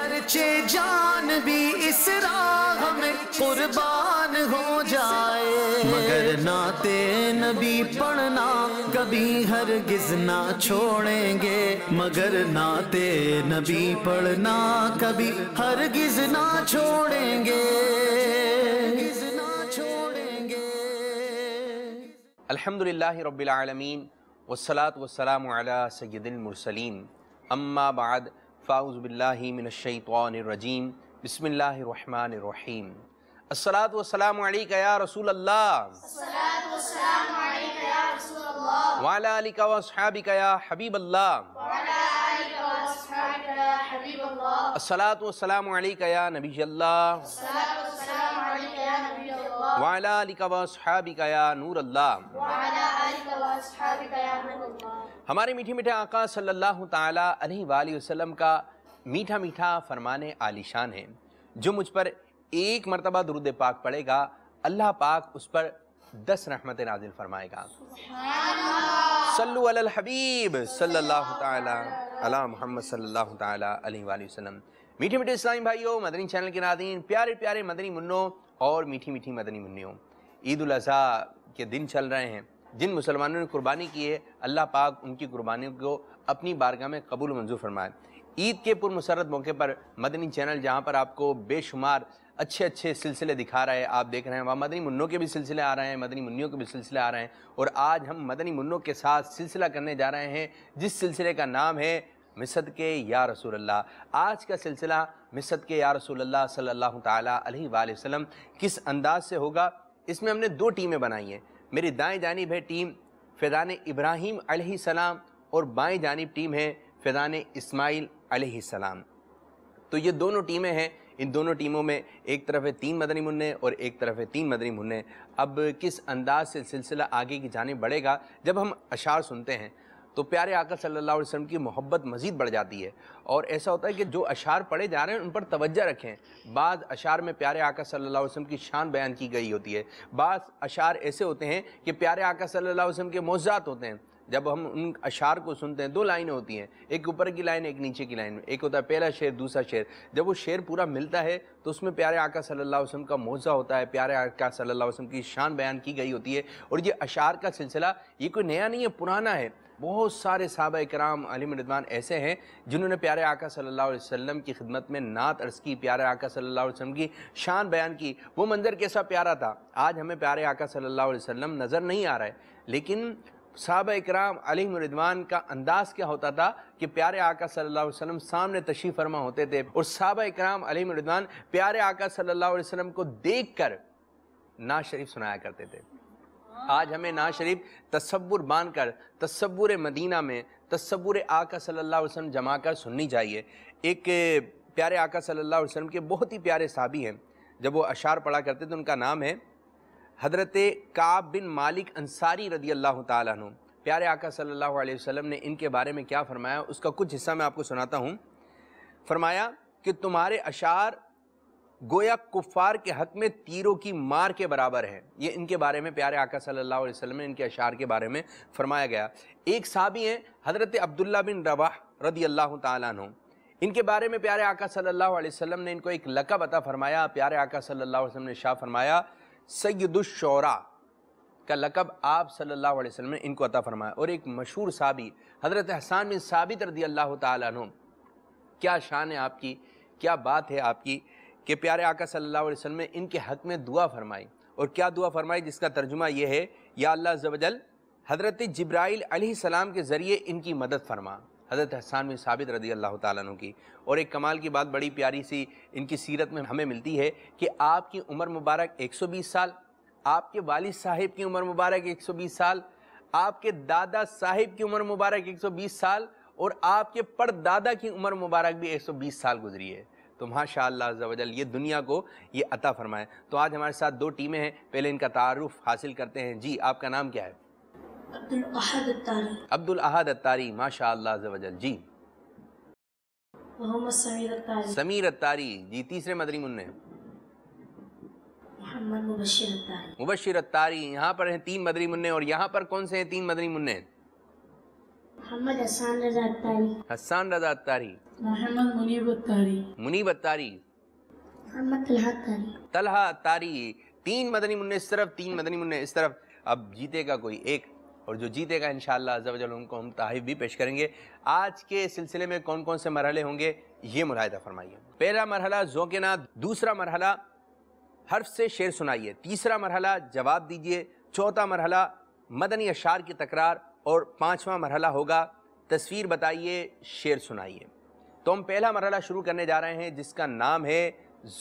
گرچہ جان بھی اس راہ میں قربان ہو جائے، مگر نعت نبی پڑھنا کبھی ہرگز نہ چھوڑیں گے، مگر نعت نبی پڑھنا کبھی ہرگز نہ چھوڑیں گے۔ الحمدللہ رب العالمین والصلاة والسلام علی سید المرسلین، اما بعد فاعوذ باللہ من الشیطان الرجیم، بسم اللہ الرحمن الرحیم۔ الصلاة والسلام علیکہ یا رسول اللہ، الصلاة والسلام علیکہ یا رسول اللہ، وعلی آلکہ واصحابکہ یا حبیب اللہ، وعلی آلکہ واصحابکہ یا حبیب اللہ، الصلاة والسلام علیکہ یا نبی اللہ، الصلاة والسلام علیکہ یا نبی اللہ، وعلی آلکہ واصحابکہ یا نور اللہ۔ وعلی آلکہ واصحابکہ یا نور اللہ۔ ہمارے میٹھے میٹھے آقا صلی اللہ تعالیٰ علیہ وآلہ وسلم کا میٹھا میٹھا فرمان عالی شان ہے، جو مجھ پر ایک مرتبہ درود پاک پڑھے گا اللہ پاک اس پر 10 رحمتیں نازل فرمائے گا۔ صلو علی الحبیب صلی اللہ تعالیٰ علی محمد صلی اللہ تعالیٰ علیہ وآلہ وسلم۔ میٹھے میٹھے اسلامی بھائیوں، مدنی چینل کے ناظرین، پیارے پیارے مدنی منوں اور میٹھی میٹھی مدنی منیوں، عید الاضحیٰ کے دن چل رہے ہیں۔ جن مسلمانوں نے قربانی کی ہے اللہ پاک ان کی قربانیوں کو اپنی بارگاہ میں قبول و منظور فرمائے۔ عید کے پرمسرت موقع پر مدنی چینل جہاں پر آپ کو بے شمار اچھے اچھے سلسلے دکھا رہا ہے، آپ دیکھ رہے ہیں وہاں مدنی منوں کے بھی سلسلے آ رہے ہیں، مدنی منیوں کے بھی سلسلے آ رہے ہیں، اور آج ہم مدنی منوں کے ساتھ سلسلہ کرنے جا رہے ہیں جس سلسلے کا نام ہے مصدقے یا رسول اللہ۔ آج کا سلسلہ مصدقے یا رسول اللہ صلی اللہ تعالیٰ علیہ وآلہ وسلم کس انداز سے ہوگا، اس میں ہم نے 2 ٹیمیں بنائی ہیں۔ میری دائیں جانب ہے ٹیم فیضان ابراہیم علیہ السلام اور بائیں جانب ٹیم ہے فیضان اسماعیل علیہ السلام۔ تو یہ دونوں ٹیمیں ہیں، ان دونوں ٹیموں میں ایک طرف ہے 3 مدنی منع اور ایک طرف ہے 3 مدنی منع۔ اب کس انداز سے سلسلہ آگے کی جانب بڑھے گا، جب ہم اشعار سنتے ہیں تو پیارے آقا صلی اللہ علیہ وسلم کی محبت مزید بڑھ جاتی ہے، اور ایسا ہوتا ہے کہ جو اشعار پڑھے جا رہے ہیں ان پر توجہ رکھیں۔ بعض اشعار میں پیارے آقا صلی اللہ علیہ وسلم کی شان بیان کی گئی ہوتی ہے، بعض اشعار ایسے ہوتے ہیں کہ پیارے آقا صلی اللہ علیہ وسلم کے معجزات ہوتے ہیں۔ جب ہم ان اشعار کو سنتے ہیں 2 لائنیں ہوتی ہیں، ایک اوپر کی لائن ایک نیچے کی لائن، ایک ہوتا ہے پہلا شعر دوسرا شعر۔ جب وہ شعر پورا ملتا ہے تو اس میں پیارے آقا صلی اللہ علیہ وسلم کا معجزہ ہوتا ہے، پیارے آقا صلی اللہ علیہ وسلم کی شان بیان کی گئی ہوتی ہے۔ اور یہ اشعار کا سلسلہ یہ کوئی نیا نہیں ہے، پرانا ہے۔ بہت سارے صحابہ کرام علیہم رضوان ایسے ہیں جنہوں نے پیارے آقا صلی اللہ علیہ وسلم کی خدمت میں نعت عرض کی، پیارے آقا صلی اللہ علیہ وسلم کی شان بیان کی۔ وہ منظر کیسا پیارا تھا، آج ہمیں پیارے آقا صلی اللہ علیہ وسلم نظر نہیں آ رہا ہے، لیکن صحابہ اکرام علیہم رضوان کا انداز کیا ہوتا تھا کہ پیارے آقا صلی اللہ علیہ وسلم سامنے تشریف فرما ہوتے تھے، اور صحابہ اکرام علیہم رضوان پیارے آقا صلی اللہ علیہ وسلم کو دیکھ کر نعت شریف سنایا کرتے تھے۔ آج ہمیں نعت شریف تصور باندھ کر تصور مدینہ میں تصور آقا صلی اللہ علیہ وسلم جما کر سننی چاہیے۔ ایک پیارے آقا صلی اللہ علیہ وسلم کے بہت ہی پیارے صحابی ہیں، جب وہ اشعار پڑھا کرتے تھے ان کا نام ہے حضرت کعب بن مالک انصاری رضی اللہ تعالیٰ عنہ۔ پیارے آقا صلی اللہ علیہ وسلم نے ان کے بارے میں کیا فرمایا، اس کا کچھ حصہ میں آپ کو سناتا ہوں۔ فرمایا کہ تمہارے اشعار گویا کفار کے حق میں تیروں کی مار کے برابر ہے۔ یہ ان کے بارے میں پیارے آقا صلی اللہ علیہ وسلم نے ان کے اشعار کے بارے میں فرمایا گیا۔ ایک صحابی ہیں حضرت عبداللہ بن رواح رضی اللہ تعالیٰ عنہ، ان کے بارے میں پیارے آقا صلی اللہ علیہ وسلم نے ان کو ایک لقب عطا فرمایا۔ پیارے آقا صلی اللہ علیہ وسلم نے ارشاد فرمایا سید الشعراء کا لقب آپ صلی اللہ علیہ وسلم نے ان کو عطا فرمایا۔ اور ایک مشہور صحابی حضرت حسان بن ثابت رضی اللہ تعالیٰ عنہ، کیا شان ہے آپ کی، کیا بات ہے آپ کی کہ پیارے آقا صلی اللہ علیہ وسلم نے ان کے حق میں دعا فرمائی، اور کیا دعا فرمائی جس کا ترجمہ یہ ہے یا اللہ عز و جل حضرت جبرائیل علیہ السلام کے ذریعے ان کی مدد فرما، حضرت حسان بن ثابت رضی اللہ تعالیٰ عنہ کی۔ اور ایک کمال کی بات بڑی پیاری سی ان کی سیرت میں ہمیں ملتی ہے کہ آپ کی عمر مبارک 120 سال، آپ کے والد صاحب کی عمر مبارک 120 سال، آپ کے دادا صاحب کی عمر مبارک 120 سال، اور آپ کے پردادا کی عمر مبارک بھی 120 سال گزری ہے۔ تو ماشاءاللہ عز و جل یہ دنیا کو یہ عطا فرمائے۔ تو آج ہمارے ساتھ 2 ٹیمیں ہیں، پہلے ان کا تعارف حاصل کرتے ہیں۔ جی آپ کا نام کیا ہے؟ عبدالاحد الطاری۔ عبدالاحد الطاری، ماشاءاللہ عز و جل۔ جی محمد سمیر الطاری۔ سمیر الطاری۔ جی تیسرے مدنی منع؟ محمد مبشر الطاری۔ مبشر الطاری۔ یہاں پر ہیں 3 مدنی منع، اور یہاں پر کون سے ہیں 3 مدنی منع؟ محمد حسان رضا اتاری. حسان رضا اتاری. محمد منیب اتاری. منیب اتاری. محمد طلحہ اتاری. طلحہ اتاری. 3 مدنی منع اس طرف، 3 مدنی منع اس طرف. اب جیتے گا کوئی ایک، اور جو جیتے گا انشاءاللہ عز و جل ان کو ہم تحائف بھی پیش کریں گے. آج کے سلسلے میں کون کون سے مرحلے ہوں گے یہ ملاحظہ فرمائیے. پہلا مرحلہ ذوق نعت، دوسرا مرحلہ حرف سے شعر سنائیے، تیسرا مرحلہ جواب دیجئے، چوتھا مرحلہ مدنی اشعار کی تکرار، اور 5واں مرحلہ ہوگا تصویر بتائیے، شعر سنائیے. تو ہم پہلا مرحلہ شروع کرنے جا رہے ہیں جس کا نام ہے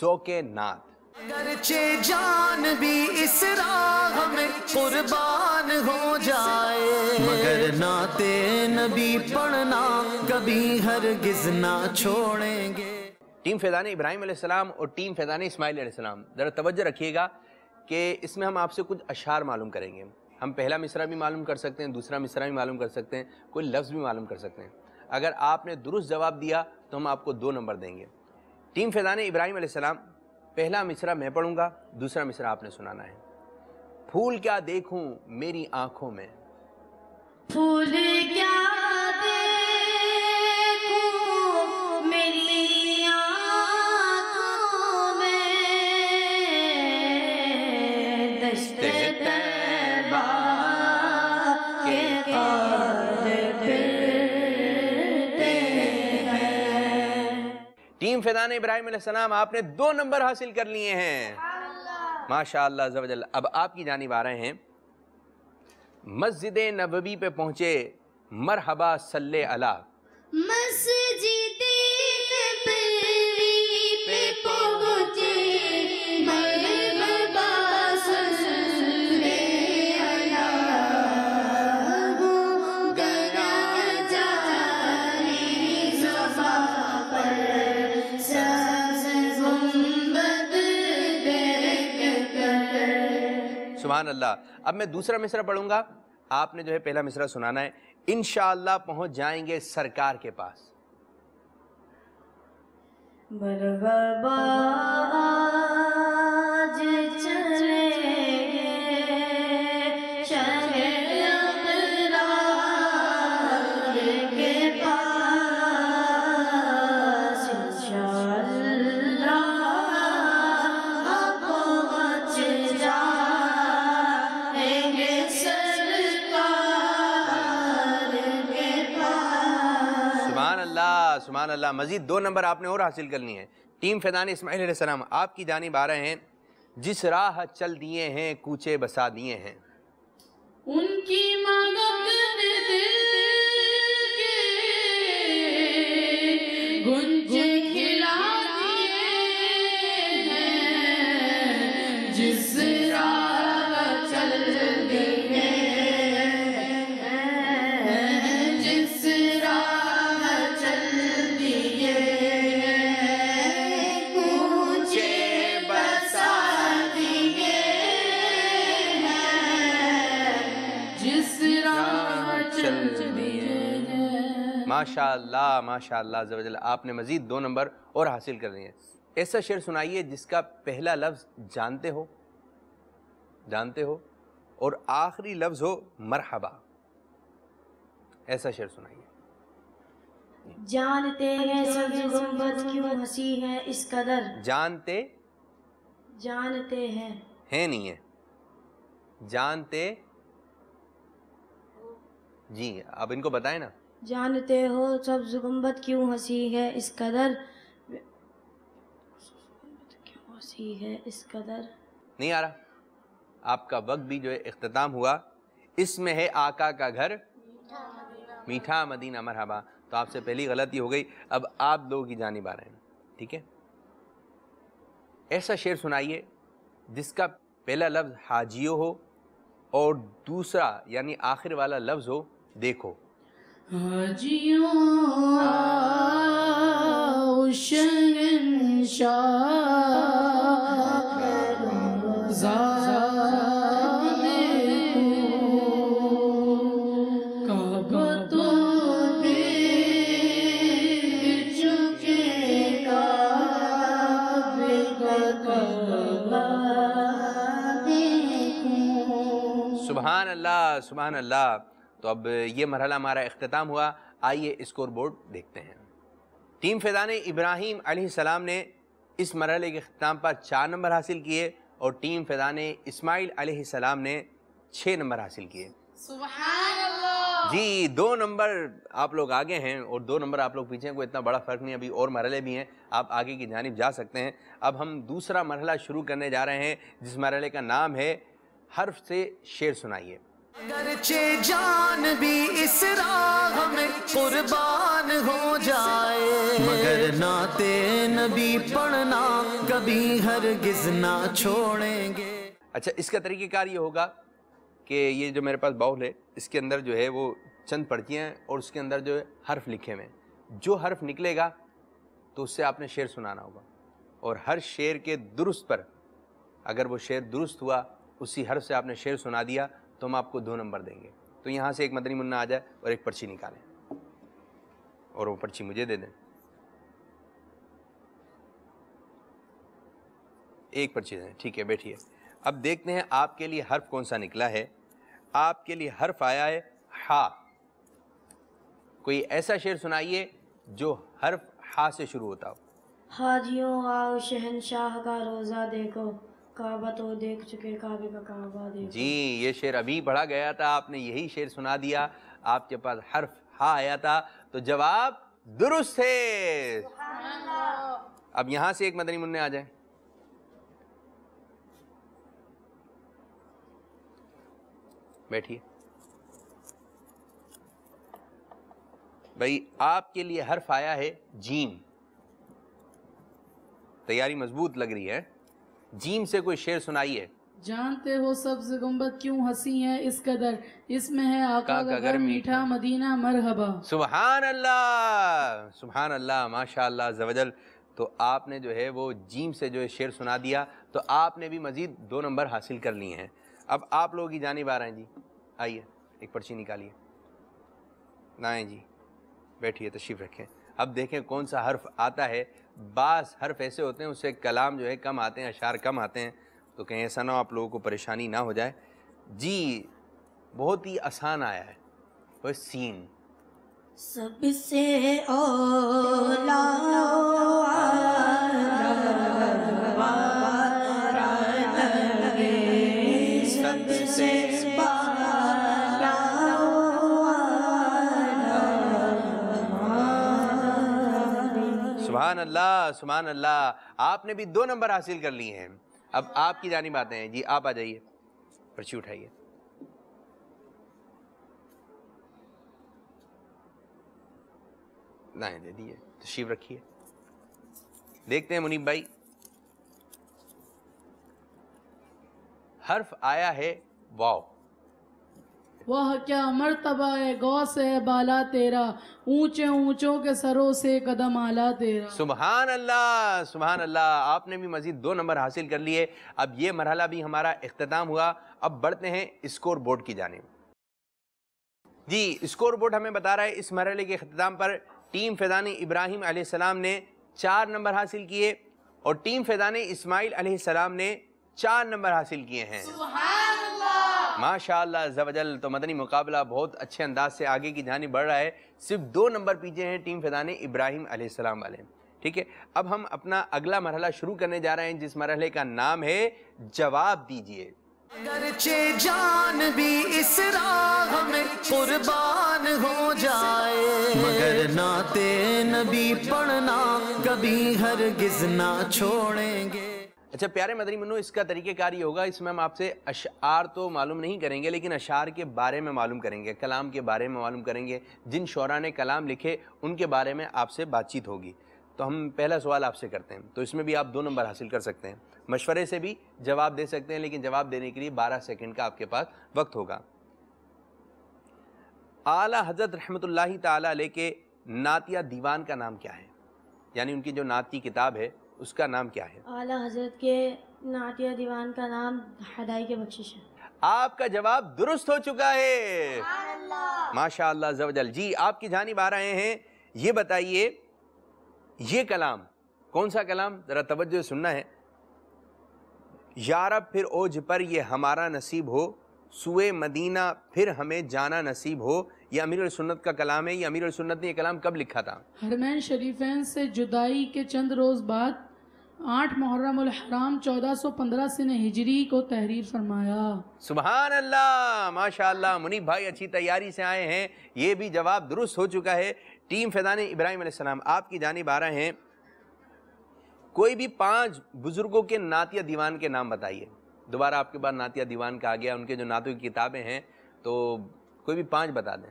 ذوق نعت. گرچہ جان بھی اس راہ میں قربان ہو جائے، مگر نعت نبی پڑھنا کبھی ہرگز نہ چھوڑیں گے. ٹیم فیضان ابراہیم علیہ السلام اور ٹیم فیضان اسماعیل علیہ السلام، ذرا توجہ رکھیے گا کہ اس میں ہم آپ سے کچھ اشعار معلوم کریں گے. ہم پہلا مصرع بھی معلوم کر سکتے ہیں، دوسرا مصرع بھی معلوم کر سکتے ہیں، کوئی لفظ بھی معلوم کر سکتے ہیں. اگر آپ نے درست جواب دیا تو ہم آپ کو 2 نمبر دیں گے. ٹیم فیضان ابراہیم علیہ السلام، پہلا مصرع میں پڑھوں گا، دوسرا مصرع آپ نے سنانا ہے. پھول کیا دیکھوں میری آنکھوں میں، پھول کیا دیکھوں میری آنکھوں میں، دشت طیبہ کے قد پھرتے ہیں. ٹیم فیضان ابراہیم علیہ السلام، آپ نے 2 نمبر حاصل کر لیے ہیں. ماشاءاللہ عز و جل. اب آپ کی جانب آ رہے ہیں. مسجد نبوی پہ پہنچے، مرحبا صلی علی. مسجد نبوی پہ پہنچے، مرحبا صلی علی. گرا جاری صفا پر سبز گنبد دیکھ کر. سبحان اللہ. اب میں دوسرا مصرع پڑھوں گا، آپ نے جو ہے پہلا مصرع سنانا ہے. انشاءاللہ پہنچ جائیں گے سرکار کے پاس. مرحبا آج چلیں گے شہر ابرار کے پاس، انشاءاللہ پہنچ جائیں گے سرکار کے پاس. سبحان اللہ سبحان اللہ. مزید 2 نمبر آپ نے اور حاصل کرنی ہے. ٹیم فیضان اسماعیل علیہ السلام، آپ کی جانب آ رہے ہیں. جس راہ چل دیے ہیں کوچے بسا دیے ہیں، ان کی مدد نے دل کے گنجے کھلا دیے ہیں. جس راہ چل دیے ہیں، جس راہ چل دیے ہیں، کوچے بسا دیے ہیں. جس راہ چل دیے ہیں. ماشاءاللہ ماشاءاللہ عز و جل. آپ نے مزید 2 نمبر اور حاصل کر لیے ہیں. ایسا شعر سنائیے جس کا پہلا لفظ جانتے ہو اور آخری لفظ ہو مرحبا. ایسا شعر سنائیے. جانتے ہیں سبز گنبد کیوں ہنسی ہے اس قدر. جانتے ہیں ہیں نہیں ہے، جانتے. جی اب ان کو بتائیں نا. جانتے ہو سبز گنبد کیوں ہنسی ہے اس قدر، کیوں ہنسی ہے اس قدر. نہیں آ رہا. آپ کا وقت بھی جو ہے اختتام ہوا. اس میں ہے آقا کا گھر میٹھا مدینہ مرحبا. تو آپ سے پہلی غلطی ہو گئی. اب آپ لوگوں کی جانب آ رہے ہیں. ٹھیک ہے. ایسا شعر سنائیے جس کا پہلا لفظ حاجیو ہو اور دوسرا یعنی آخر والا لفظ ہو دیکھو. حاجیوں آؤ شہنشاہ روضہ دیکھو، کعبہ تو دیکھ چکے، کعبے کا کعبہ دیکھو. سبحان اللہ سبحان اللہ. تو اب یہ مرحلہ ہمارا اختتام ہوا. آئیے اسکور بورڈ دیکھتے ہیں. ٹیم فیضان ابراہیم علیہ السلام نے اس مرحلے کے اختتام پر 4 نمبر حاصل کیے اور ٹیم فیضان اسماعیل علیہ السلام نے 6 نمبر حاصل کیے. سبحان اللہ. جی 2 نمبر آپ لوگ آگے ہیں اور 2 نمبر آپ لوگ پیچھے ہیں. کوئی اتنا بڑا فرق نہیں, ابھی اور مرحلے بھی ہیں, آپ آگے کی جانب جا سکتے ہیں. اب ہم دوسرا مرحلہ شروع کرنے جا رہے ہیں جس مرحلے کا نام ہے حرف سے شعر سنائیے. اگرچہ جان بھی اس راہ میں قربان ہو جائے, مگر نعت نبی پڑھنا کبھی ہرگز نہ چھوڑیں گے. اچھا, اس کا طریقہ کار یہ ہوگا کہ یہ جو میرے پاس باؤل ہے اس کے اندر جو ہے وہ چند پرچیاں ہیں اور اس کے اندر جو ہے حرف لکھے ہوئے ہیں. جو حرف نکلے گا تو اس سے آپ نے شعر سنانا ہوگا, اور ہر شعر کے درست پر اگر وہ شعر درست ہوا, اسی حرف سے آپ نے شعر سنا دیا, تو ہم آپ کو 2 نمبر دیں گے. تو یہاں سے ایک مدنی منا آ جائے اور ایک پرچی نکالیں اور وہ پرچی مجھے دے دیں. ایک پرچی دیں, ٹھیک ہے, بیٹھیے. اب دیکھتے ہیں آپ کے لیے حرف کون سا نکلا ہے. آپ کے لیے حرف آیا ہے ہا. کوئی ایسا شعر سنائیے جو حرف ہا سے شروع ہوتا ہو. حاجیوں آؤ شہنشاہ کا روزہ دیکھو, کعبہ تو دیکھ چکے کعبے کا کعبہ دیکھو. جی یہ شعر ابھی پڑھا گیا تھا, آپ نے یہی شعر سنا دیا, آپ کے پاس حرف ہا آیا تھا, تو جواب درست ہے. اب یہاں سے ایک مدنی منع آ جائے. بیٹھیے بھائی. آپ کے لیے حرف آیا ہے جیم. تیاری مضبوط لگ رہی ہے. جیم سے کوئی شعر سنائیے. جانتے ہو سبز گنبد کیوں ہنسی ہے اس قدر, اس میں ہے آقا کا گھر میٹھا مدینہ مرحبا. سبحان اللہ, سبحان اللہ, ماشاء اللہ عز و جل. تو آپ نے جو ہے وہ جیم سے جو ہے شعر سنا دیا, تو آپ نے بھی مزید 2 نمبر حاصل کر لیے ہیں. اب آپ لوگوں کی جانب آ رہے ہیں. جی آئیے, ایک پرچی نکالیے. نائیں جی, بیٹھیے, تشریف رکھیں. اب دیکھیں کون سا حرف آتا ہے. بعض حرف ایسے ہوتے ہیں اس سے کلام جو ہے کم آتے ہیں, اشعار کم آتے ہیں, تو کہیں ایسا نہ ہو آپ لوگوں کو پریشانی نہ ہو جائے. جی بہت ہی آسان آیا ہے, وہ سین. سب سے اولا سب سے سبحان اللہ, سبحان اللہ. آپ نے بھی 2 نمبر حاصل کر لیے ہیں. اب آپ کی جانب آتے ہیں. جی آپ آ جائیے, پرچی اٹھائیے. نہیں دے دیے, تشریف رکھیے. دیکھتے ہیں منیب بھائی. حرف آیا ہے واو. وہ کیا مرتبہ ہے غوث ہے بالا تیرا, اونچے اونچوں کے سروں سے قدم آلا تیرا. سبحان اللہ, سبحان اللہ. آپ نے بھی مزید 2 نمبر حاصل کر لیے. اب یہ مرحلہ بھی ہمارا اختتام ہوا. اب بڑھتے ہیں اسکور بورڈ کی جانب. جی اسکور بورڈ ہمیں بتا رہا ہے اس مرحلے کے اختتام پر ٹیم فیضان ابراہیم علیہ السلام نے 4 نمبر حاصل کیے اور ٹیم فیضان اسماعیل علیہ السلام نے 4 نمبر حاصل کیے ہیں. سبحان اللہ. ماشاء اللہ عز و جل. تو مدنی مقابلہ بہت اچھے انداز سے آگے کی جانب بڑھ رہا ہے. صرف 2 نمبر پیچھے ہیں ٹیم فیضان ابراہیم علیہ السلام والے. ٹھیک ہے, اب ہم اپنا اگلا مرحلہ شروع کرنے جا رہے ہیں جس مرحلے کا نام ہے جواب دیجئے. اگرچہ جان بھی اس راہ میں قربان ہو جائے, مگر نعت نبی پڑھنا کبھی ہرگز نہ چھوڑیں گے. اچھا پیارے مدنی منو, اس کا طریقہ کار یہ ہوگا, اس میں ہم آپ سے اشعار تو معلوم نہیں کریں گے لیکن اشعار کے بارے میں معلوم کریں گے, کلام کے بارے میں معلوم کریں گے. جن شعراء نے کلام لکھے ان کے بارے میں آپ سے بات چیت ہوگی. تو ہم پہلا سوال آپ سے کرتے ہیں, تو اس میں بھی آپ 2 نمبر حاصل کر سکتے ہیں. مشورے سے بھی جواب دے سکتے ہیں, لیکن جواب دینے کے لیے 12 سیکنڈ کا آپ کے پاس وقت ہوگا. اعلیٰ حضرت رحمۃ اللہ تعالیٰ علیہ کے نعتیہ دیوان کا نام کیا ہے؟ یعنی ان کی جو نعت کی کتاب ہے اس کا نام کیا ہے؟ اعلیٰ حضرت کے نعتیہ دیوان کا نام ہدایت بخشش ہے. آپ کا جواب درست ہو چکا ہے. ماشاء اللہ عز و جل. جی آپ کی جانب آ رہے ہیں. یہ بتائیے یہ کلام کون سا کلام؟ ذرا توجہ سننا ہے. یا رب پھر اوج پر یہ ہمارا نصیب ہو, سوئے مدینہ پھر ہمیں جانا نصیب ہو. یہ امیر السنت کا کلام ہے. یہ امیر السنت نے یہ کلام کب لکھا تھا؟ حرمین شریفین سے جدائی کے چند روز بعد 8 محرم الحرام 1415 سن ہجری کو تحریر فرمایا. سبحان اللہ، ماشاء اللہ. منیب بھائی اچھی تیاری سے آئے ہیں. یہ بھی جواب درست ہو چکا ہے. ٹیم فیضان ابراہیم علیہ السلام آپ کی جانب آ رہے ہیں. کوئی بھی 5 بزرگوں کے نعتیہ دیوان کے نام بتائیے. دوبارہ آپ کے بعد نعتیہ دیوان کا آ گیا. ان کے جو نعتوں کی کتابیں ہیں تو کوئی بھی 5 بتا دیں.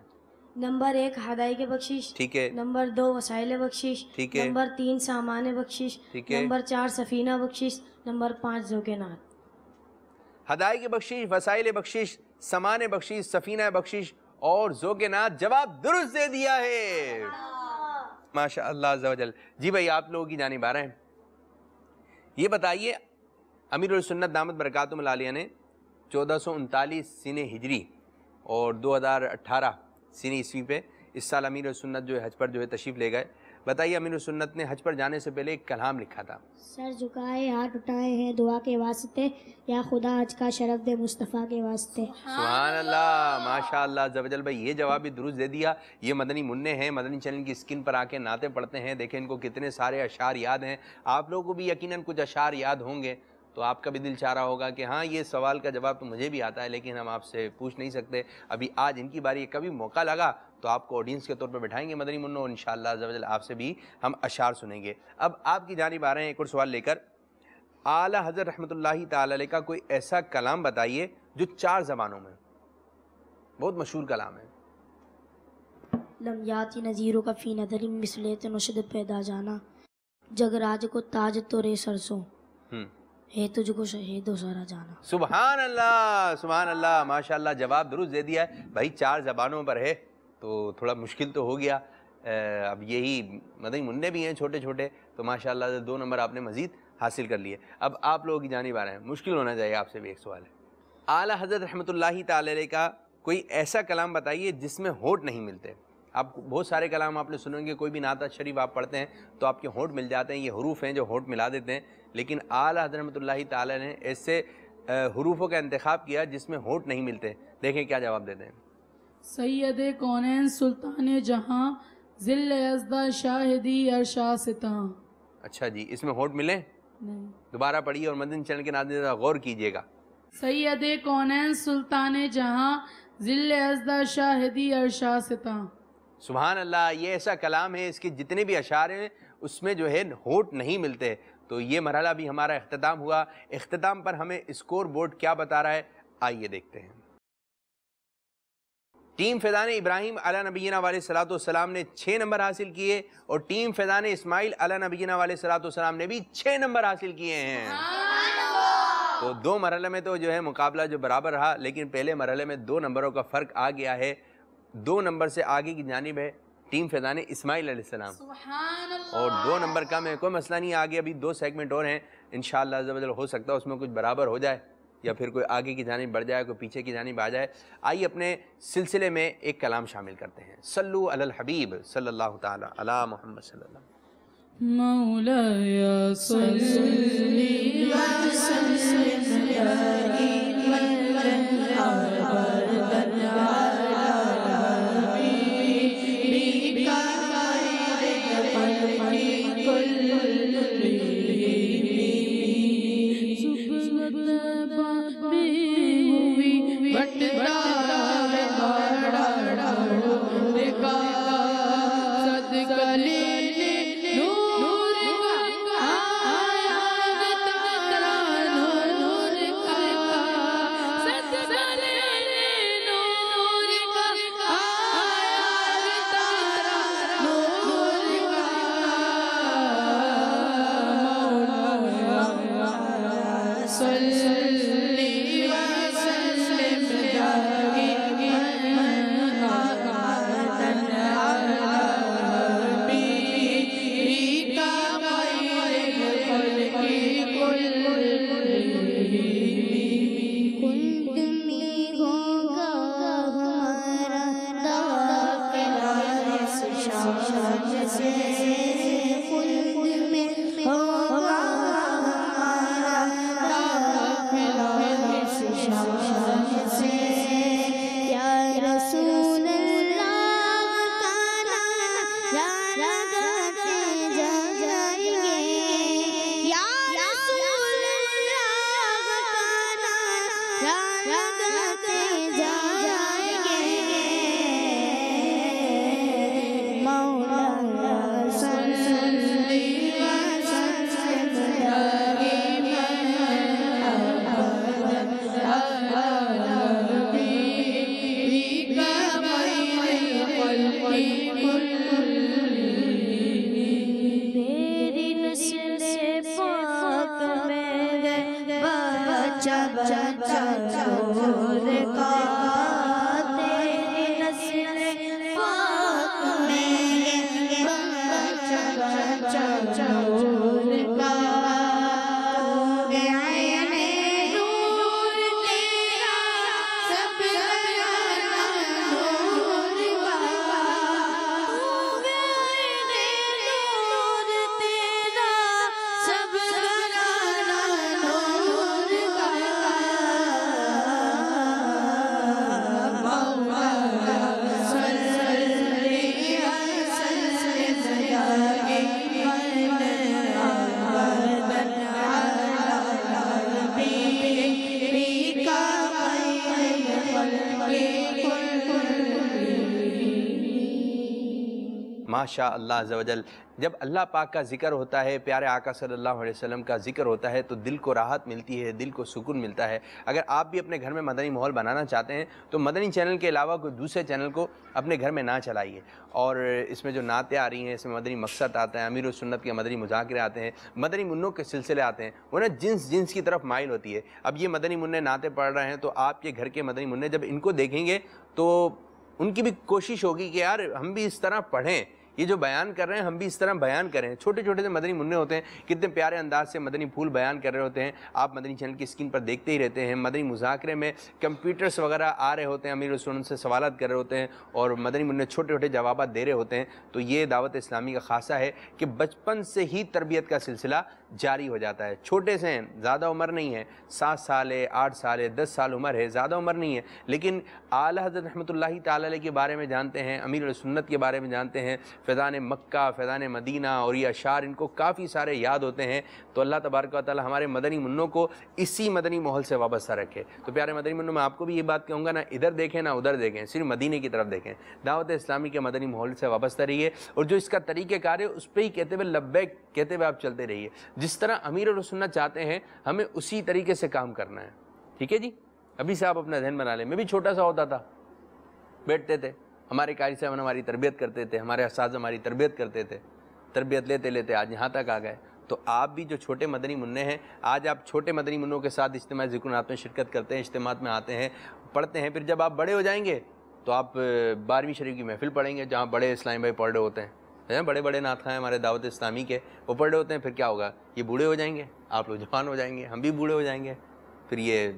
نمبر 1 ہدایت بخشش، ٹھیک ہے. نمبر 2 وسائل بخشش، ٹھیک ہے. نمبر 3 سامان بخشش، ٹھیک ہے. نمبر 4 سفینہ بخشش، نمبر 5 ذوق نعت. ہدایت بخشش، وسائل بخشش، سامان بخشش، سفینہ بخشش اور ذوق نعت. جواب درست دے دیا ہے. ماشاء اللہ عز و جل. جی بھائی آپ لوگوں کی جانب آ رہے ہیں. یہ بتائیے امیر السنت دامت برکاتہم العالیہ نے 1439 سن ہجری اور 2018 سن عیسوی پہ اس سال امیر السنت جو ہے حج پر جو ہے تشریف لے گئے. بتائیے امیر السنت نے حج پر جانے سے پہلے ایک کلام لکھا تھا. سر جھکائے ہاتھ اٹھائے ہیں دعا کے واسطے، یا خدا حج کا شرف دے مصطفیٰ کے واسطے. سبحان اللہ، ماشاء اللہ عز و جل. بھائی یہ جواب بھی درست دے دیا. یہ مدنی منع ہیں، مدنی چینل کی اسکرین پر آ کے نعتیں پڑھتے ہیں. دیکھیں ان کو کتنے سارے اشعار یاد ہیں. آپ لوگوں کو بھی یقیناً کچھ اشعار یاد ہوں گے تو آپ کا بھی دل چاہ رہا ہوگا کہ ہاں یہ سوال کا جواب تو مجھے بھی آتا ہے لیکن ہم آپ سے پوچھ نہیں سکتے. ابھی آج ان کی باری. کبھی موقع لگا تو آپ کو آڈینس کے طور پر بٹھائیں گے مدنی منو، اور انشاءاللہ عز و جل آپ سے بھی ہم اشعار سنیں گے. اب آپ کی جانب آ رہے ہیں ایک اور سوال لے کر. اعلیٰ حضرت رحمۃ اللہ تعالی علیہ کا کوئی ایسا کلام بتائیے جو 4 زبانوں میں، بہت مشہور کلام ہے. لم یاتی نظیروں کا فی نظر مثلیت نشد پیدا جانا، جگ راج کو تاج تو رے سرسوں، ہے تجھ کو شہید و سارا جانا. سبحان اللہ، سبحان اللہ، ماشاءاللہ. جواب درست دے دیا ہے. بھائی 4 زبانوں پر ہے تو تھوڑا مشکل تو ہو گیا. اب یہی مدنی منع بھی ہیں چھوٹے چھوٹے تو ماشاءاللہ 2 نمبر آپ نے مزید حاصل کر لیے. اب آپ لوگوں کی جانب آ رہے ہیں. مشکل ہونا چاہیے. آپ سے بھی ایک سوال ہے. اعلیٰ حضرت رحمۃ اللہ تعالی علیہ کا کوئی ایسا کلام بتائیے جس میں ہونٹ نہیں ملتے. آپ بہت سارے کلام آپ نے سنیں گے. کوئی بھی نعت شریف آپ پڑھتے ہیں تو آپ کے ہونٹ مل جاتے ہیں. یہ حروف ہیں جو ہونٹ ملا دیتے ہیں. لیکن اعلیٰ حضرت رحمۃ اللہ تعالی نے ایسے حروفوں کا انتخاب کیا جس میں ہونٹ نہیں ملتے. دیکھیں کیا جواب دیتے ہیں. سید کونین سلطان جہاں ذل یزدہ شاہدی ارشا ستاں. اچھا جی، اس میں ہونٹ ملیں؟ نہیں. دوبارہ پڑھیے اور مدنی چینل کے ناظرین غور کیجیے گا. سید کونین سلطان جہاں ذل یزدہ شاہدی ارشا ستاں. سبحان اللہ. یہ ایسا کلام ہے اس کے جتنے بھی اشعار ہیں اس میں جو ہے ہونٹ نہیں ملتے. تو یہ مرحلہ بھی ہمارا اختتام ہوا. اختتام پر ہمیں اسکور بورڈ کیا بتا رہا ہے آئیے دیکھتے ہیں. ٹیم فیضان ابراہیم علی نبینا علیہ الصلوۃ والسلام نے 6 نمبر حاصل کیے اور ٹیم فیضان اسماعیل علی نبینا علیہ الصلوۃ والسلام نے بھی 6 نمبر حاصل کیے ہیں. تو 2 مرحلے میں تو جو ہے مقابلہ جو برابر رہا لیکن پہلے مرحلے میں 2 نمبروں کا فرق آ گیا ہے. 2 نمبر سے آگے کی جانب ہے ٹیم فیضان اسماعیل علیہ السلام اور 2 نمبر کم ہے. کوئی مسئلہ نہیں. آگے ابھی 2 سیگمنٹ اور ہیں. انشاءاللہ عز و جل ہو سکتا ہے اس میں کچھ برابر ہو جائے یا پھر کوئی آگے کی جانب بڑھ جائے کوئی پیچھے کی جانب آ جائے. آئیے اپنے سلسلے میں ایک کلام شامل کرتے ہیں. صلو علی الحبیب صلی اللہ تعالی علی محمد صلی اللہ. مولایا صلی وسلم دائما بچہ بچہ چور کا تیری نسل پاک میں بچہ بچہ چور کا تو ہے عین نور تیرا سب گھرانہ نور کا تو ہے عین نور تیرا سب گھرانہ نور کا مولا صلی ماشاء اللہ عز و جل. جب اللہ پاک کا ذکر ہوتا ہے، پیارے آقا صلی اللہ علیہ وسلم کا ذکر ہوتا ہے تو دل کو راحت ملتی ہے، دل کو سکون ملتا ہے. اگر آپ بھی اپنے گھر میں مدنی ماحول بنانا چاہتے ہیں تو مدنی چینل کے علاوہ کوئی دوسرے چینل کو اپنے گھر میں نہ چلائیے. اور اس میں جو نعتیں آ رہی ہیں، اس میں مدنی مقصد آتا ہے، امیر السنت کے مدنی مذاکرے آتے ہیں، مدنی منوں کے سلسلے آتے ہیں، وہ نا جنس کی طرف مائل ہوتی ہے. اب یہ مدنی منع نعتیں پڑھ رہے ہیں تو آپ کے گھر کے مدنی منع جب ان کو دیکھیں گے تو ان کی بھی کوشش ہوگی کہ یار ہم بھی اس طرح پڑھیں، یہ جو بیان کر رہے ہیں ہم بھی اس طرح بیان کریں. چھوٹے چھوٹے سے مدنی منع ہوتے ہیں، کتنے پیارے انداز سے مدنی پھول بیان کر رہے ہوتے ہیں. آپ مدنی چینل کی اسکرین پر دیکھتے ہی رہتے ہیں. مدنی مذاکرے میں کمپیوٹرز وغیرہ آ رہے ہوتے ہیں، امیر السنت سے سوالات کر رہے ہوتے ہیں اور مدنی منع چھوٹے چھوٹے جوابات دے رہے ہوتے ہیں. تو یہ دعوت اسلامی کا خاصہ ہے کہ بچپن سے ہی تربیت کا سلسلہ جاری ہو جاتا ہے. چھوٹے سے ہیں، زیادہ عمر نہیں ہے، 7 سال ہے، 8 سال ہے، 10 سال عمر ہے، زیادہ عمر نہیں ہے، لیکن اعلیٰ حضرت رحمۃ اللہ تعالی علیہ کے بارے میں جانتے ہیں، امیر السنت کے بارے میں جانتے ہیں، فیضان مکہ، فیضان مدینہ اور یہ اشعار ان کو کافی سارے یاد ہوتے ہیں. تو اللہ تبارک و تعالی ہمارے مدنی منوں کو اسی مدنی ماحول سے وابستہ رکھے. تو پیارے مدنی منوں، میں آپ کو بھی یہ بات کہوں گا، نہ ادھر دیکھیں نہ ادھر دیکھیں، صرف مدینے کی طرف دیکھیں. دعوت اسلامی کے مدنی ماحول سے وابستہ رہیے اور جو اس کا طریقہ کار ہے اس پہ ہی کہتے ہوئے لبیک کہتے ہوئے آپ چلتے رہیے. جس طرح امیر السنت چاہتے ہیں ہمیں اسی طریقے سے کام کرنا ہے. ٹھیک ہے جی؟ ابھی سے آپ اپنا ذہن بنا لیں. میں بھی چھوٹا سا ہوتا تھا، بیٹھتے تھے، ہمارے قاری صاحب ہماری تربیت کرتے تھے، ہمارے اساتذہ ہماری تربیت کرتے تھے، تربیت لیتے لیتے آج یہاں تک آ گئے. تو آپ بھی جو چھوٹے مدنی منع ہیں، آج آپ چھوٹے مدنی منوں کے ساتھ اجتماع ذکر نات میں شرکت کرتے ہیں، اجتماعات میں آتے ہیں، پڑھتے ہیں. پھر جب آپ بڑے ہو جائیں گے تو آپ 12ویں شریف کی محفل پڑھیں گے جہاں بڑے اسلامی بھائی پڑھ رہے ہوتے ہیں، بڑے بڑے نعت خواں ہمارے دعوت اسلامی کے، وہ پڑھ رہے ہوتے ہیں. پھر کیا ہوگا؟ یہ بوڑھے ہو جائیں گے، آپ لوگ جوان ہو جائیں گے، ہم بھی بوڑھے ہو جائیں گے. پھر یہ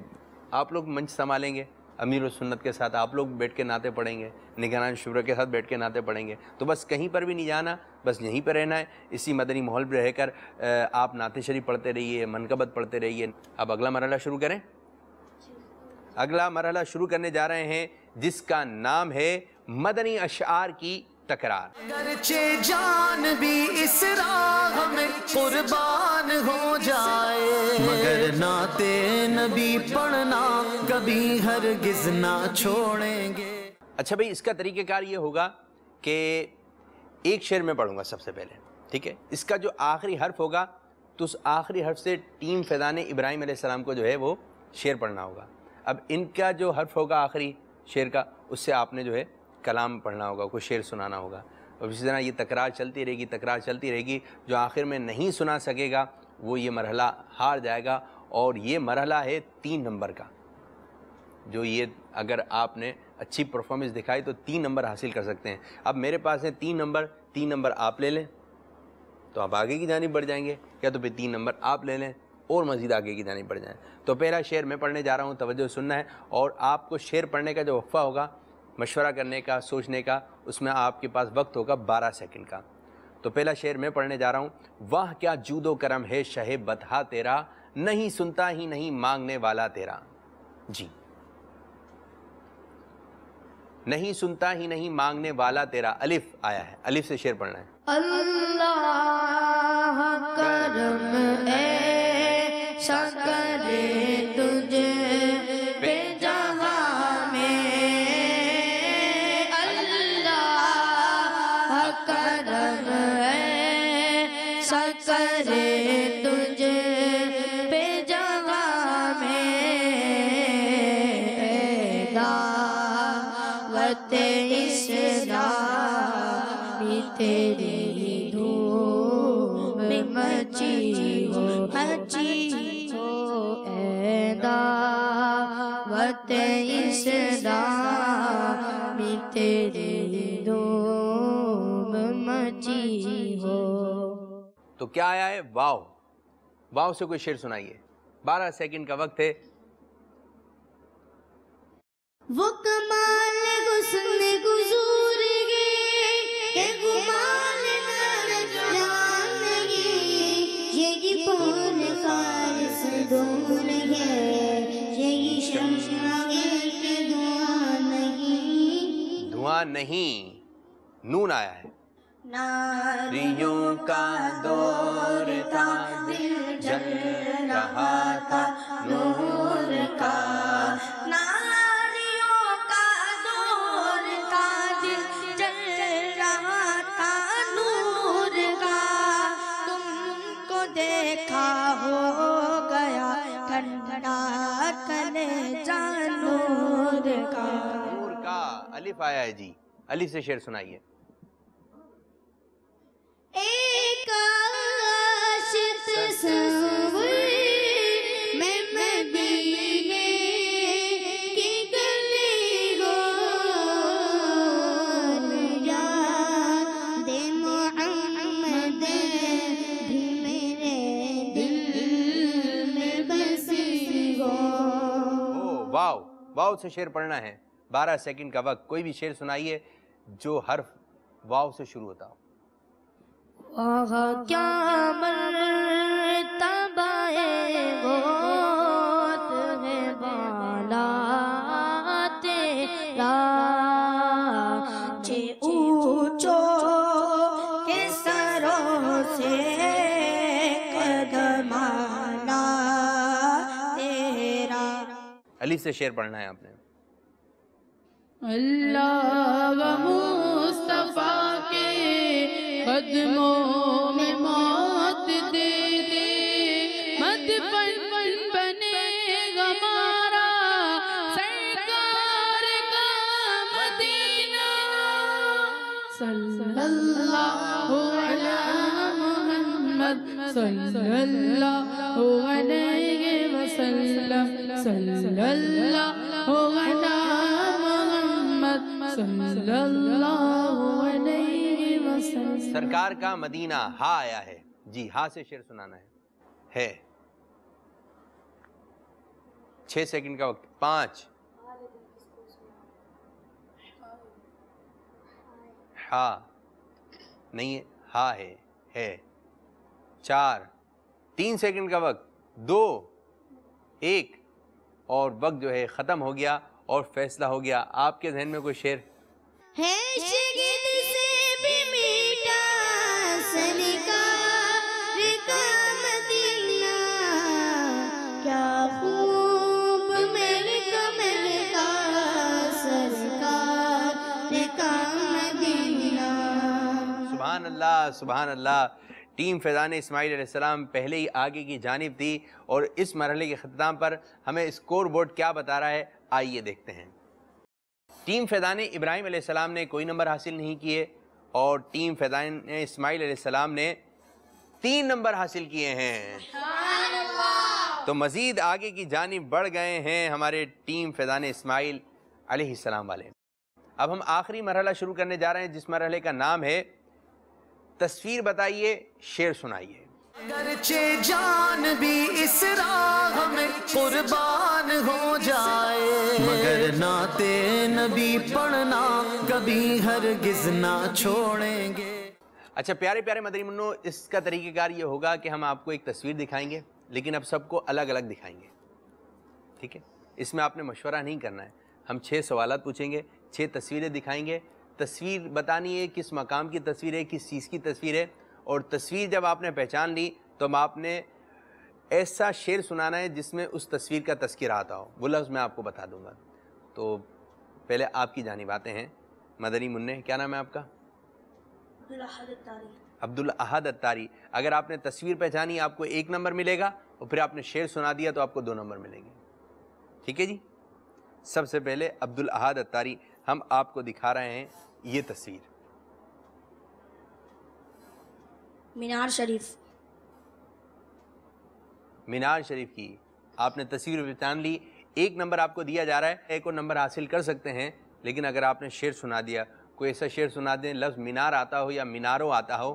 آپ لوگ منچ سنبھالیں گے، امیر السنت کے ساتھ آپ لوگ بیٹھ کے نعتیں پڑھیں گے، نگران شورا کے ساتھ بیٹھ کے نعتیں پڑھیں گے. تو بس کہیں پر بھی نہیں جانا، بس یہیں پہ رہنا ہے. اسی مدنی ماحول پہ رہ کر آپ نعت شریف پڑھتے رہیے، منقبت پڑھتے رہیے. اب اگلا مرحلہ شروع کریں. اگلا مرحلہ شروع کرنے جا رہے ہیں جس کا نام ہے مدنی اشعار کی تکرار. اگرچہ جان بھی اس راہ میں قربان ہو جائے، مگر نعت نبی پڑھنا کبھی ہرگز نہ چھوڑیں گے. اچھا بھئی، اس کا طریقہ کار یہ ہوگا کہ ایک شعر میں پڑھوں گا سب سے پہلے. ٹھیک ہے؟ اس کا جو آخری حرف ہوگا تو اس آخری حرف سے ٹیم فیضان ابراہیم علیہ السلام کو جو ہے وہ شعر پڑھنا ہوگا. اب ان کا جو حرف ہوگا آخری شعر کا، اس سے آپ نے جو ہے کلام پڑھنا ہوگا، کوئی شعر سنانا ہوگا. اور اسی طرح یہ تکرار چلتی رہے گی، تکرار چلتی رہے گی. جو آخر میں نہیں سنا سکے گا وہ یہ مرحلہ ہار جائے گا. اور یہ مرحلہ ہے 3 نمبر کا. جو یہ اگر آپ نے اچھی پرفارمنس دکھائی تو 3 نمبر حاصل کر سکتے ہیں. اب میرے پاس ہے 3 نمبر، 3 نمبر آپ لے لیں تو آپ آگے کی جانب بڑھ جائیں گے، یا تو پھر 3 نمبر آپ لے لیں اور مزید آگے کی جانب بڑھ جائیں. تو پہلا شعر میں پڑھنے جا رہا ہوں، توجہ سننا ہے. اور آپ کو شعر پڑھنے کا جو وقفہ ہوگا، مشورہ کرنے کا، سوچنے کا، اس میں آپ کے پاس وقت ہوگا 12 سیکنڈ کا. تو پہلا شعر میں پڑھنے جا رہا ہوں. واہ کیا جود و کرم ہے شہ بطحا تیرا، نہیں سنتا ہی نہیں مانگنے والا تیرا. جی، نہیں سنتا ہی نہیں مانگنے والا تیرا. الف آیا ہے، الف سے شعر پڑھنا ہے. اللہ کرم ایسا کرے تجھ پہ جہاں میں، اللہ کرم ایسا کرے تجھ پہ جہاں میں، دعوت اسلامی تیری مچی ہو، اے اس راہ میں تیری دھوم مچی ہو. تو کیا آیا ہے؟ واو. واو سے کوئی شعر سنائیے. 12 سیکنڈ کا وقت ہے. وہ کمال حسن گزور گئے کہ گمان نہ جانگی، یہی پون خارس دور ہے، یہی شمع کہ دھواں نہیں. دھواں نہیں، نون آیا ہے. ناریوں کا دور تھا دل جل رہا تھا نور کا. ناریوں کا دور تھا دل جل رہا تھا نور کا. تم کو دیکھا ہو گیا ٹھنڈا کلیجہ نور کا. نور کا الف آیا ہے جی. الف سے شعر سنائیے. ایک عاشق تصور میں مدینے کی گلی گو، یاد محمد بھی میرے دل میں بسی ہو. واو. واو سے شعر پڑھنا ہے. 12 سیکنڈ کا وقت. کوئی بھی شعر سنائیے جو حرف واو سے شروع ہوتا ہو. آہا کیا مرتبہ غوث ہے بالا تیرا، چھ اونچوں کے سروں سے قدم آنا تیرا. الف سے شعر پڑھنا ہے آپ نے. اللہ و مصطفیٰ کے قدموں میں موت دے دے، مدفن بنے گا ہمارا سرکار کا مدینہ. صلی اللہ علی محمد صلی اللہ علیہ وسلم، صلی اللہ علی محمد صلی اللہ علیہ وسلم. سرکار کا مدینہ. ہا آیا ہے جی. ہا سے شعر سنانا ہے. 6 سیکنڈ کا وقت. 5. ہا نہیں ہے. ہا ہے. 4. 3 سیکنڈ کا وقت. 2. 1. اور وقت جو ہے ختم ہو گیا اور فیصلہ ہو گیا. آپ کے ذہن میں کوئی شعر؟ ہے شگد سے بھی میٹھا سرکار کا مدینہ، کیا خوب میرے کمر کا سرکار کا مدینہ. سبحان اللہ سبحان اللہ. ٹیم فیضان اسماعیل علیہ السلام پہلے ہی آگے کی جانب تھی اور اس مرحلے کے اختتام پر ہمیں اسکور بورڈ کیا بتا رہا ہے آئیے دیکھتے ہیں. ٹیم فیضان ابراہیم علیہ السلام نے کوئی نمبر حاصل نہیں کیے اور ٹیم فیضان اسماعیل علیہ السلام نے 3 نمبر حاصل کیے ہیں. تو مزید آگے کی جانب بڑھ گئے ہیں ہمارے ٹیم فیضان اسماعیل علیہ السلام والے. اب ہم آخری مرحلہ شروع کرنے جا رہے ہیں جس مرحلے کا نام ہے تصویر بتائیے شعر سنائیے. اگرچہ جان بھی اس راہ میں قربان ہو جائے، مگر نعت نبی پڑھنا کبھی ہرگز نہ چھوڑیں گے. اچھا پیارے پیارے مدنی منو، اس کا طریقہ کار یہ ہوگا کہ ہم آپ کو ایک تصویر دکھائیں گے لیکن اب سب کو الگ الگ دکھائیں گے. ٹھیک ہے؟ اس میں آپ نے مشورہ نہیں کرنا ہے. ہم 6 سوالات پوچھیں گے، 6 تصویریں دکھائیں گے. تصویر بتانی ہے کس مقام کی تصویر ہے، کس چیز کی تصویر ہے. اور تصویر جب آپ نے پہچان لی تو اب آپ نے ایسا شعر سنانا ہے جس میں اس تصویر کا تذکرہ آتا ہو. وہ لفظ میں آپ کو بتا دوں گا. تو پہلے آپ کی جانب آتے ہیں. مدنی منع، کیا نام ہے آپ کا؟ عبدالاحد اتاری. اگر آپ نے تصویر پہچانی آپ کو 1 نمبر ملے گا اور پھر آپ نے شعر سنا دیا تو آپ کو 2 نمبر ملیں گے. ٹھیک ہے جی؟ سب سے پہلے عبدالاحد اتاری، ہم آپ کو دکھا رہے ہیں یہ تصویر. مینار شریف. مینار شریف کی آپ نے تصویر پہچان لی. 1 نمبر آپ کو دیا جا رہا ہے، ایک اور نمبر حاصل کر سکتے ہیں، لیکن اگر آپ نے شعر سنا دیا، کوئی ایسا شعر سنا دیں لفظ مینار آتا ہو یا مینارو آتا ہو،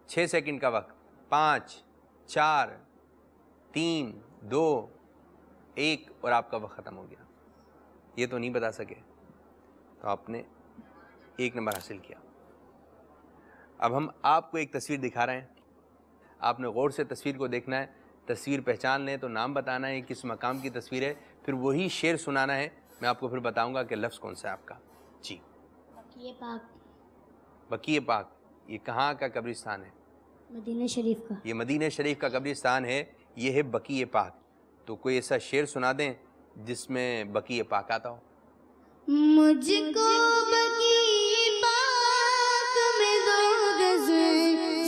6 سیکنڈ کا وقت، 5 4 3 2 1 اور آپ کا وقت ختم ہو گیا۔ یہ تو نہیں بتا سکے تو آپ نے 1 نمبر حاصل کیا۔ اب ہم آپ کو ایک تصویر دکھا رہے ہیں، آپ نے غور سے تصویر کو دیکھنا ہے، تصویر پہچان لیں تو نام بتانا ہے کس مقام کی تصویر ہے، پھر وہی شعر سنانا ہے، میں آپ کو پھر بتاؤں گا کہ لفظ کون سا ہے آپ کا۔ جی، بقیع پاک، بقیع پاک، یہ کہاں کا قبرستان ہے؟ مدینہ شریف کا۔ یہ مدینہ شریف کا قبرستان ہے، یہ ہے بقیع پاک۔ تو کوئی ایسا شعر سنا دیں جس میں بقیع پاک آتا ہو۔ مجھ کو بقیع پاک میں 2 گز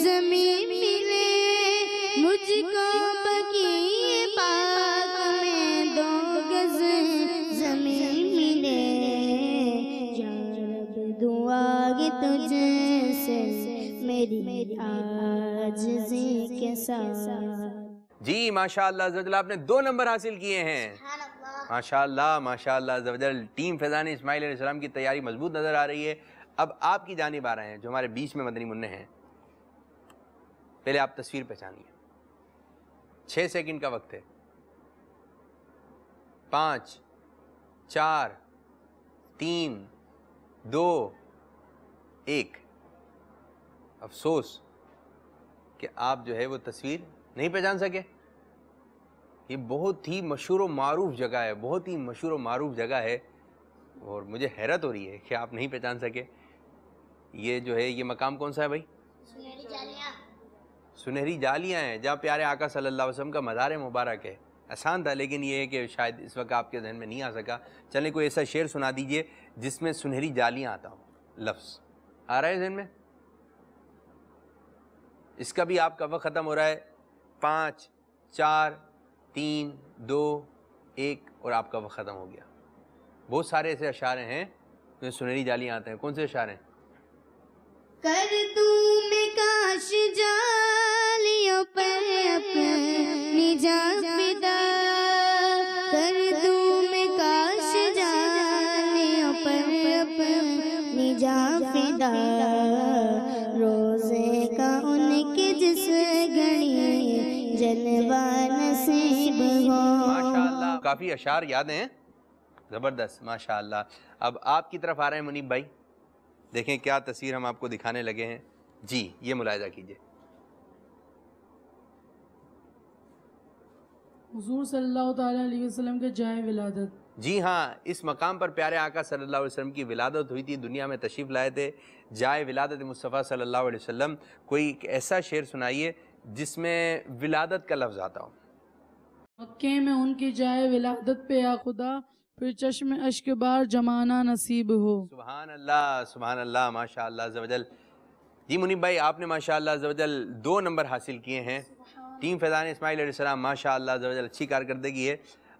زمین ملے، مجھ کو بقیع پاک میں 2 گز زمین ملے، یا رب دعا ہے تجھ سے میری عاجزی کے ساتھ۔ جی ماشاءاللہ عز و جل، آپ نے 2 نمبر حاصل کیے ہیں۔ ماشاءاللہ ماشاءاللہ عز و جل، ٹیم فیضان اسماعیل علیہ السلام کی تیاری مضبوط نظر آ رہی ہے۔ اب آپ کی جانب آ رہے ہیں جو ہمارے بیچ میں مدنی منع ہیں۔ پہلے آپ تصویر پہچانیے، 6 سیکنڈ کا وقت ہے، 5 4 3 2 1۔ افسوس کہ آپ جو ہے وہ تصویر نہیں پہچان سکے۔ یہ بہت ہی مشہور و معروف جگہ ہے، بہت ہی مشہور و معروف جگہ ہے، اور مجھے حیرت ہو رہی ہے کہ آپ نہیں پہچان سکے۔ یہ جو ہے یہ مقام کون سا ہے بھائی؟ سنہری جالیاں ہیں، جہاں پیارے آقا صلی اللہ علیہ وسلم کا مزار مبارک ہے۔ آسان تھا، لیکن یہ ہے کہ شاید اس وقت آپ کے ذہن میں نہیں آ سکا۔ چلیں کوئی ایسا شعر سنا دیجئے جس میں سنہری جالیاں آتا ہو، لفظ آ رہا ہے ذہن میں؟ اس کا بھی آپ کا وقت ختم ہو رہا ہے، 5 4 3 2 1 اور آپ کا وقت ختم ہو گیا۔ بہت سارے ایسے اشعار ہیں جو سنہری جالیاں آتے ہیں۔ کون سے اشعار ہیں؟ کر دوں میں کاش جالیوں پر اپنی جان فدا، کر دوں میں کاش جالیوں پر اپنی جان فدا، روزے کا ان کے جس گھڑی جلوہ نصیب ہو۔ ماشاءاللہ، کافی اشعار یاد ہیں، زبردست ماشاءاللہ۔ اب آپ کی طرف آ رہے ہیں منیب بھائی، دیکھیں کیا تصویر ہم آپ کو دکھانے لگے ہیں۔ جی یہ ملاحظہ کیجئے۔ حضور صلی اللہ تعالیٰ علیہ وسلم کے جائے ولادت۔ جی ہاں، اس مقام پر پیارے آقا صلی اللہ علیہ وسلم کی ولادت ہوئی تھی، دنیا میں تشریف لائے تھے، جائے ولادت مصطفیٰ صلی اللہ علیہ وسلم۔ کوئی ایک ایسا شعر سنائیے جس میں ولادت کا لفظ آتا ہو۔ مکے میں ان کی جائے ولادت پہ یا خدا، پھر چشم اشک بار جمانا نصیب ہو۔ سبحان اللہ سبحان اللہ، ماشاءاللہ عز و جل۔ جی منیب بھائی، آپ نے ماشاءاللہ عز و جل 2 نمبر حاصل کیے ہیں۔ ٹیم فیضان اسماعیل علیہ السلام ماشاءاللہ عز و جل اچھی کارکردگی ہے۔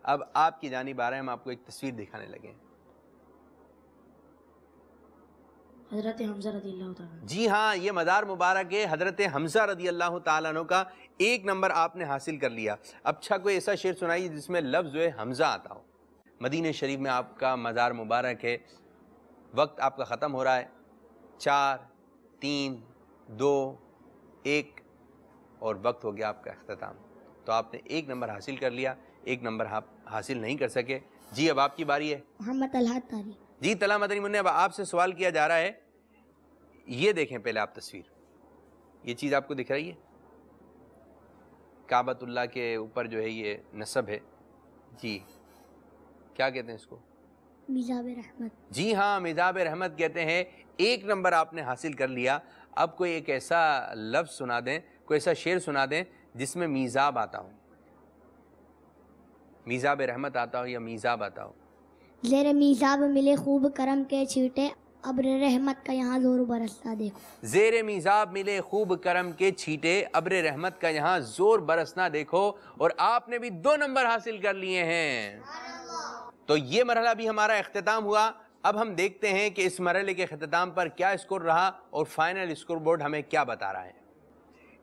اب آپ کی جانب آ رہے ہیں، ہم آپ کو ایک تصویر دکھانے لگے ہیں۔ حضرت حمزہ رضی اللہ تعالیٰ۔ جی ہاں، یہ مزار مبارک ہے حضرت حمزہ رضی اللہ تعالیٰ عنہ کا۔ 1 نمبر آپ نے حاصل کر لیا۔ اب اچھا کوئی ایسا شعر سنائیے جس میں لفظ جو ہے حمزہ آتا ہو۔ مدینہ شریف میں آپ کا مزار مبارک ہے، وقت آپ کا ختم ہو رہا ہے، 4 3 2 1 اور وقت ہو گیا آپ کا اختتام۔ تو آپ نے 1 نمبر حاصل کر لیا، 1 نمبر آپ حاصل نہیں کر سکے۔ جی اب آپ کی باری ہے۔ محمد طلحہ طاری۔ جی طلحہ مدنی منع، اب آپ سے سوال کیا جا رہا ہے، یہ دیکھیں پہلے آپ تصویر، یہ چیز آپ کو دکھ رہی ہے؟ کعبۃ اللہ کے اوپر جو ہے یہ نصب ہے، جی کیا کہتے ہیں اس کو؟ میزاب رحمت۔ جی ہاں، میزاب رحمت کہتے ہیں۔ 1 نمبر آپ نے حاصل کر لیا۔ اب کوئی ایک ایسا لفظ سنا دیں، کوئی ایسا شعر سنا دیں جس میں میزاب آتا ہو، میزاب رحمت آتا ہو یا میزاب آتا ہو۔ زیر میزاب ملے خوب کرم کے چھیٹے، ابر رحمت کا یہاں زور برستا دیکھو۔ زیر میزاب ملے خوب کرم کے چھیٹے، ابر رحمت کا یہاں زور برسنا دیکھو۔ اور آپ نے بھی 2 نمبر حاصل کر لیے ہیں۔ تو یہ مرحلہ بھی ہمارا اختتام ہوا۔ اب ہم دیکھتے ہیں کہ اس مرحلے کے اختتام پر کیا اسکور رہا اور فائنل اسکور بورڈ ہمیں کیا بتا رہا ہے۔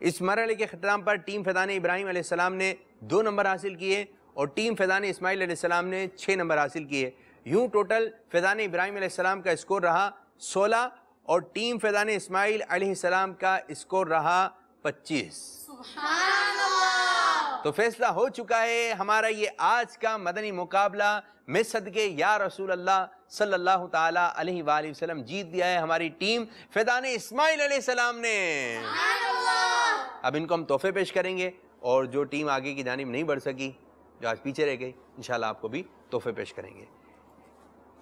اس مرحلے کے اختتام پر ٹیم فیضان ابراہیم علیہ السلام نے 2 نمبر حاصل کیے اور ٹیم فیضان اسماعیل علیہ السلام نے 6 نمبر حاصل کیے۔ یوں ٹوٹل فیضان ابراہیم علیہ السلام کا اسکور رہا 16 اور ٹیم فیضان اسماعیل علیہ السلام کا اسکور رہا 25۔ سبحان اللہ۔ تو فیصلہ ہو چکا ہے ہمارا یہ آج کا مدنی مقابلہ میں صدقے یا رسول اللہ صلی اللہ تعالیٰ علیہ وآلہ وسلم جیت دیا ہے ہماری ٹیم فیضان اسماعیل علیہ السلام نے۔ اب ان کو ہم تحفے پیش کریں گے، اور جو ٹیم آگے کی جانب نہیں بڑھ سکی، جو آج پیچھے رہ گئی، انشاءاللہ آپ کو بھی تحفے پیش کریں گے۔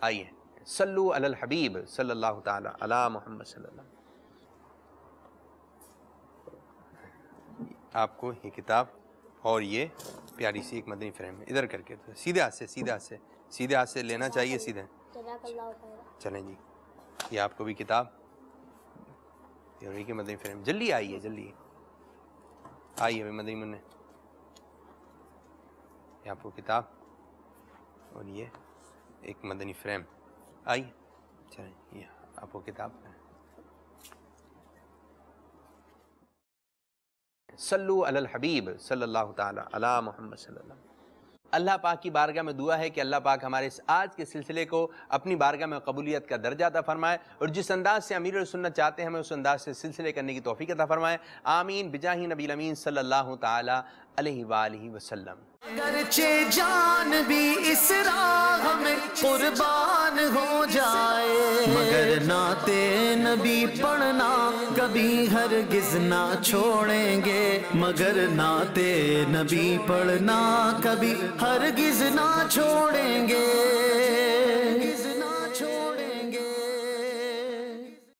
آئیے صلو علی الحبیب صلی اللہ تعالیٰ علی محمد صلی اللہ۔ آپ کو یہ کتاب اور یہ پیاری سی ایک مدنی فریم ہے، ادھر کر کے سیدھے ہاتھ سے لینا چاہیے، سیدھے۔ چلیں جی، یہ آپ کو بھی کتاب، یہ مدنی فریم، جلدی آئیے آئیے مدنی منع، یہ آپ کو کتاب اور یہ ایک مدنی فریم، آئیے چلیں یہ آپ کو کتاب۔ صلو علی الحبیب صلی اللہ تعالی علی محمد صلی اللہ۔ اللہ پاک کی بارگاہ میں دعا ہے کہ اللہ پاک ہمارے اس آج کے سلسلے کو اپنی بارگاہ میں قبولیت کا درجہ عطا فرمائے، اور جس انداز سے امیر السنت چاہتے ہیں ہمیں اس انداز سے سلسلے کرنے کی توفیق عطا فرمائے، آمین بجاہ نبی الامین صلی اللہ تعالی علیہ وآلہ وسلم۔ اگرچہ جان بھی اس راہ میں قربان ہو جائے، مگر نعت نبی پڑھنا کبھی ہرگز نہ چھوڑیں گے، مگر نعت نبی پڑھنا کبھی ہرگز نہ چھوڑیں گے۔